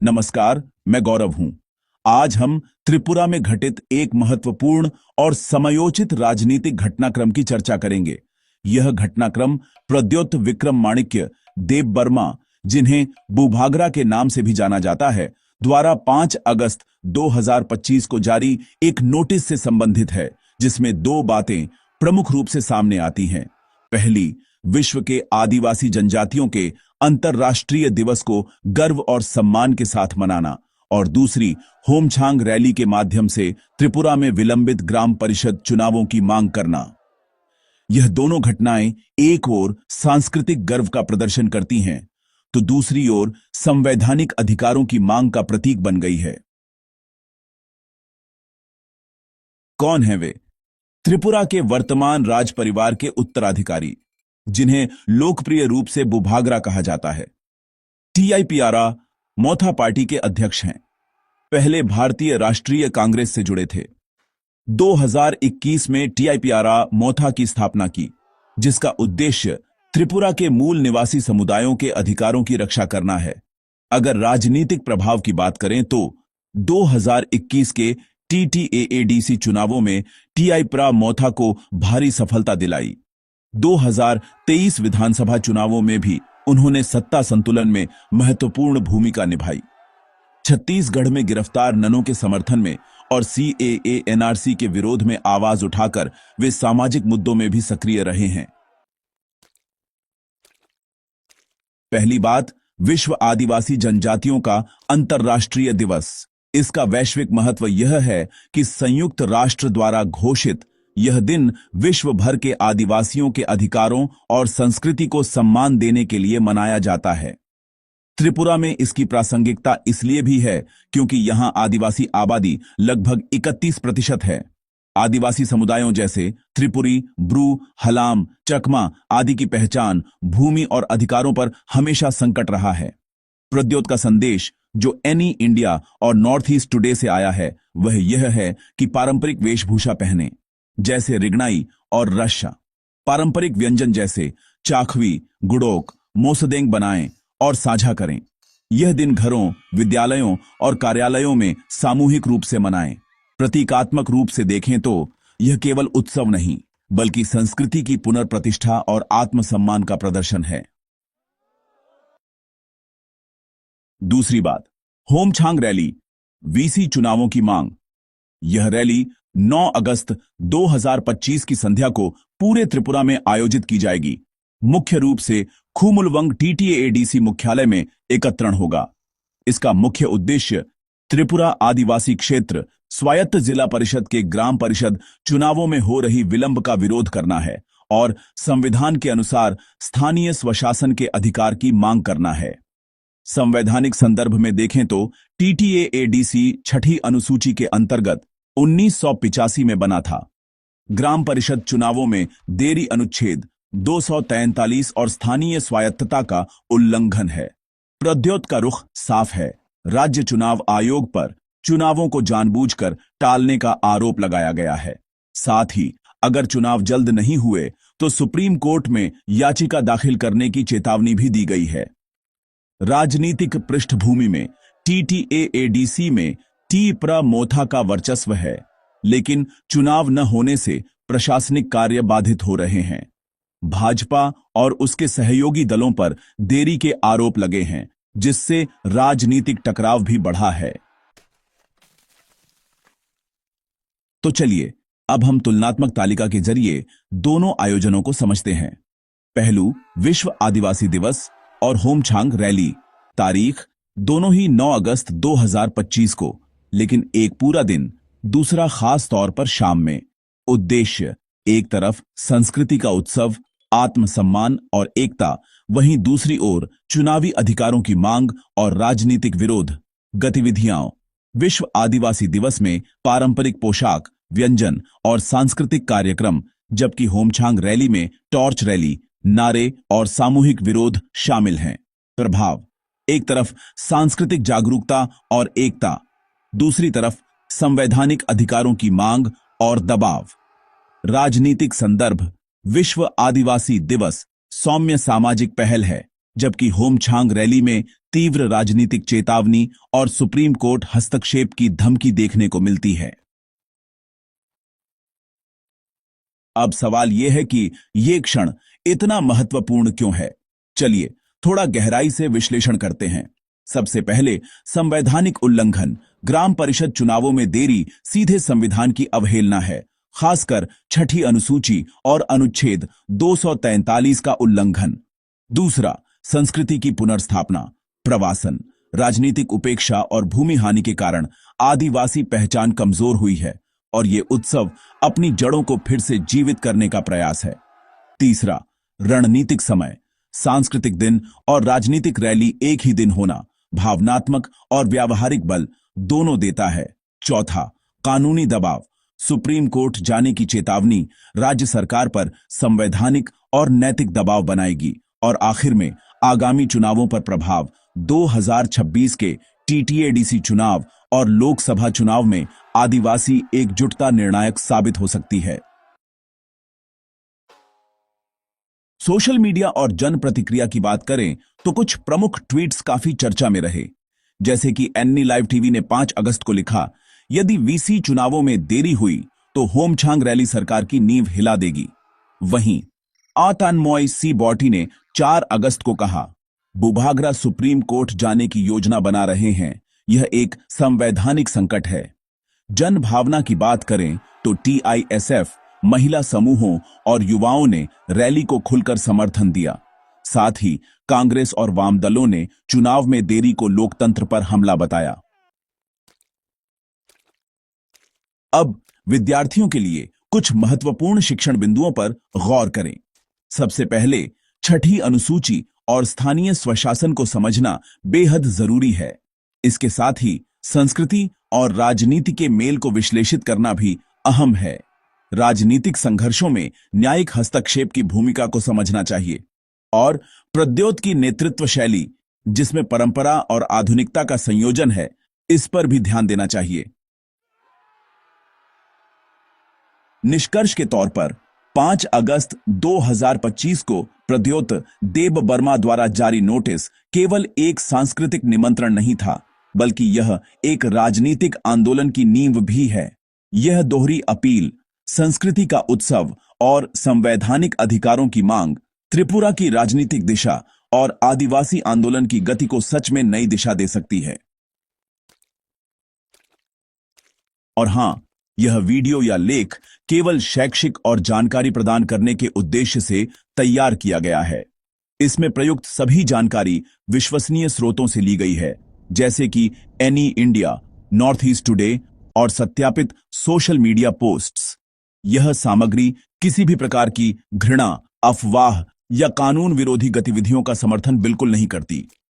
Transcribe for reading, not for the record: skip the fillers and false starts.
नमस्कार, मैं गौरव हूं। आज हम त्रिपुरा में घटित एक महत्वपूर्ण और समयोचित राजनीतिक घटनाक्रम की चर्चा करेंगे। यह घटनाक्रम प्रद्योत विक्रम माणिक्य देबबर्मा, जिन्हें भूभागरा के नाम से भी जाना जाता है, द्वारा 5 अगस्त 2025 को जारी एक नोटिस से संबंधित है, जिसमें दो बातें प्रमुख रूप से सामने आती हैं। पहली, विश्व के आदिवासी जनजातियों के अंतर्राष्ट्रीय दिवस को गर्व और सम्मान के साथ मनाना, और दूसरी, होमछांग रैली के माध्यम से त्रिपुरा में विलंबित ग्राम परिषद चुनावों की मांग करना। यह दोनों घटनाएं एक ओर सांस्कृतिक गर्व का प्रदर्शन करती हैं, तो दूसरी ओर संवैधानिक अधिकारों की मांग का प्रतीक बन गई है। कौन है वे? त्रिपुरा के वर्तमान राज परिवार के उत्तराधिकारी, जिन्हें लोकप्रिय रूप से भूभागरा कहा जाता है। टीआईपीआरआ मोथा पार्टी के अध्यक्ष हैं। पहले भारतीय राष्ट्रीय कांग्रेस से जुड़े थे। 2021 में टीआईपीआरआ मोथा की स्थापना की, जिसका उद्देश्य त्रिपुरा के मूल निवासी समुदायों के अधिकारों की रक्षा करना है। अगर राजनीतिक प्रभाव की बात करें तो 2021 के टीटीएएडीसी चुनावों में टीआईपीआरआ मोथा को भारी सफलता दिलाई। 2023 विधानसभा चुनावों में भी उन्होंने सत्ता संतुलन में महत्वपूर्ण भूमिका निभाई। छत्तीसगढ़ में गिरफ्तार ननों के समर्थन में और सीएए एनआरसी के विरोध में आवाज उठाकर वे सामाजिक मुद्दों में भी सक्रिय रहे हैं। पहली बात, विश्व आदिवासी जनजातियों का अंतर्राष्ट्रीय दिवस। इसका वैश्विक महत्व यह है कि संयुक्त राष्ट्र द्वारा घोषित यह दिन विश्व भर के आदिवासियों के अधिकारों और संस्कृति को सम्मान देने के लिए मनाया जाता है। त्रिपुरा में इसकी प्रासंगिकता इसलिए भी है क्योंकि यहां आदिवासी आबादी लगभग 31% है। आदिवासी समुदायों जैसे त्रिपुरी, ब्रू, हलाम, चकमा आदि की पहचान भूमि और अधिकारों पर हमेशा संकट रहा है। प्रद्योत का संदेश, जो एनी इंडिया और नॉर्थ ईस्ट टुडे से आया है, वह यह है कि पारंपरिक वेशभूषा पहने, जैसे रिगनाई और रश्शा। पारंपरिक व्यंजन जैसे चाखवी, गुड़ोक, मोसदेंग बनाएं और साझा करें। यह दिन घरों, विद्यालयों और कार्यालयों में सामूहिक रूप से मनाएं। प्रतीकात्मक रूप से देखें तो यह केवल उत्सव नहीं, बल्कि संस्कृति की पुनर्प्रतिष्ठा और आत्मसम्मान का प्रदर्शन है। दूसरी बात, होमछांग रैली, वीसी चुनावों की मांग। यह रैली 9 अगस्त 2025 की संध्या को पूरे त्रिपुरा में आयोजित की जाएगी। मुख्य रूप से खुमुलवंग टीटीएएडीसी मुख्यालय में एकत्रण होगा। इसका मुख्य उद्देश्य त्रिपुरा आदिवासी क्षेत्र स्वायत्त जिला परिषद के ग्राम परिषद चुनावों में हो रही विलंब का विरोध करना है और संविधान के अनुसार स्थानीय स्वशासन के अधिकार की मांग करना है। संवैधानिक संदर्भ में देखें तो टीटीएएडीसी छठी अनुसूची के अंतर्गत 1985 में बना था। ग्राम परिषद चुनावों में देरी अनुच्छेद 243 और स्थानीय स्वायत्तता का उल्लंघन है। प्रद्योत का रुख साफ है। राज्य चुनाव आयोग पर चुनावों को जानबूझकर टालने का आरोप लगाया गया है। साथ ही अगर चुनाव जल्द नहीं हुए तो सुप्रीम कोर्ट में याचिका दाखिल करने की चेतावनी भी दी गई है। राजनीतिक पृष्ठभूमि में टीटीएएडीसी में टीआईपीआरआ मोथा का वर्चस्व है, लेकिन चुनाव न होने से प्रशासनिक कार्य बाधित हो रहे हैं। भाजपा और उसके सहयोगी दलों पर देरी के आरोप लगे हैं, जिससे राजनीतिक टकराव भी बढ़ा है। तो चलिए अब हम तुलनात्मक तालिका के जरिए दोनों आयोजनों को समझते हैं। पहलू, विश्व आदिवासी दिवस और होमछांग रैली। तारीख दोनों ही 9 अगस्त 2025 को, लेकिन एक पूरा दिन, दूसरा खास तौर पर शाम में। उद्देश्य, एक तरफ संस्कृति का उत्सव, आत्मसम्मान और एकता, वहीं दूसरी ओर चुनावी अधिकारों की मांग और राजनीतिक विरोध। गतिविधियां, विश्व आदिवासी दिवस में पारंपरिक पोशाक, व्यंजन और सांस्कृतिक कार्यक्रम, जबकि होमछांग रैली में टॉर्च रैली, नारे और सामूहिक विरोध शामिल हैं। प्रभाव, एक तरफ सांस्कृतिक जागरूकता और एकता, दूसरी तरफ संवैधानिक अधिकारों की मांग और दबाव। राजनीतिक संदर्भ, विश्व आदिवासी दिवस सौम्य सामाजिक पहल है, जबकि होमछांग रैली में तीव्र राजनीतिक चेतावनी और सुप्रीम कोर्ट हस्तक्षेप की धमकी देखने को मिलती है। अब सवाल यह है कि यह क्षण इतना महत्वपूर्ण क्यों है। चलिए थोड़ा गहराई से विश्लेषण करते हैं। सबसे पहले संवैधानिक उल्लंघन। ग्राम परिषद चुनावों में देरी सीधे संविधान की अवहेलना है, खासकर छठी अनुसूची और अनुच्छेद 243 का उल्लंघन। दूसरा, संस्कृति की पुनर्स्थापना। प्रवासन, राजनीतिक उपेक्षा और भूमि हानि के कारण आदिवासी पहचान कमजोर हुई है और ये उत्सव अपनी जड़ों को फिर से जीवित करने का प्रयास है। तीसरा, रणनीतिक समय। सांस्कृतिक दिन और राजनीतिक रैली एक ही दिन होना भावनात्मक और व्यावहारिक बल दोनों देता है। चौथा, कानूनी दबाव। सुप्रीम कोर्ट जाने की चेतावनी राज्य सरकार पर संवैधानिक और नैतिक दबाव बनाएगी। और आखिर में आगामी चुनावों पर प्रभाव। 2026 के टीटीएडीसी चुनाव और लोकसभा चुनाव में आदिवासी एकजुटता निर्णायक साबित हो सकती है। सोशल मीडिया और जन प्रतिक्रिया की बात करें तो कुछ प्रमुख ट्वीट्स काफी चर्चा में रहे। जैसे कि एननी लाइव टीवी ने 5 अगस्त को लिखा, यदि वीसी चुनावों में देरी हुई तो होमछांग रैली सरकार की नींव हिला देगी। वहीं आतानमोई सी बॉटी ने 4 अगस्त को कहा, बुभागरा सुप्रीम कोर्ट जाने की योजना बना रहे हैं, यह एक संवैधानिक संकट है। जन भावना की बात करें तो टीआईएसएफ, महिला समूहों और युवाओं ने रैली को खुलकर समर्थन दिया। साथ ही कांग्रेस और वाम दलों ने चुनाव में देरी को लोकतंत्र पर हमला बताया। अब विद्यार्थियों के लिए कुछ महत्वपूर्ण शिक्षण बिंदुओं पर गौर करें। सबसे पहले छठी अनुसूची और स्थानीय स्वशासन को समझना बेहद जरूरी है। इसके साथ ही संस्कृति और राजनीति के मेल को विश्लेषित करना भी अहम है। राजनीतिक संघर्षों में न्यायिक हस्तक्षेप की भूमिका को समझना चाहिए और प्रौद्योगिकी नेतृत्व शैली, जिसमें परंपरा और आधुनिकता का संयोजन है, इस पर भी ध्यान देना चाहिए। निष्कर्ष के तौर पर 5 अगस्त 2025 को प्रद्योत देब बर्मा द्वारा जारी नोटिस केवल एक सांस्कृतिक निमंत्रण नहीं था, बल्कि यह एक राजनीतिक आंदोलन की नींव भी है। यह दोहरी अपील, संस्कृति का उत्सव और संवैधानिक अधिकारों की मांग त्रिपुरा की राजनीतिक दिशा और आदिवासी आंदोलन की गति को सच में नई दिशा दे सकती है। और हां, यह वीडियो या लेख केवल शैक्षिक और जानकारी प्रदान करने के उद्देश्य से तैयार किया गया है। इसमें प्रयुक्त सभी जानकारी विश्वसनीय स्रोतों से ली गई है, जैसे कि any India, north east today और सत्यापित सोशल मीडिया पोस्ट्स। यह सामग्री किसी भी प्रकार की घृणा, अफवाह या कानून विरोधी गतिविधियों का समर्थन बिल्कुल नहीं करती।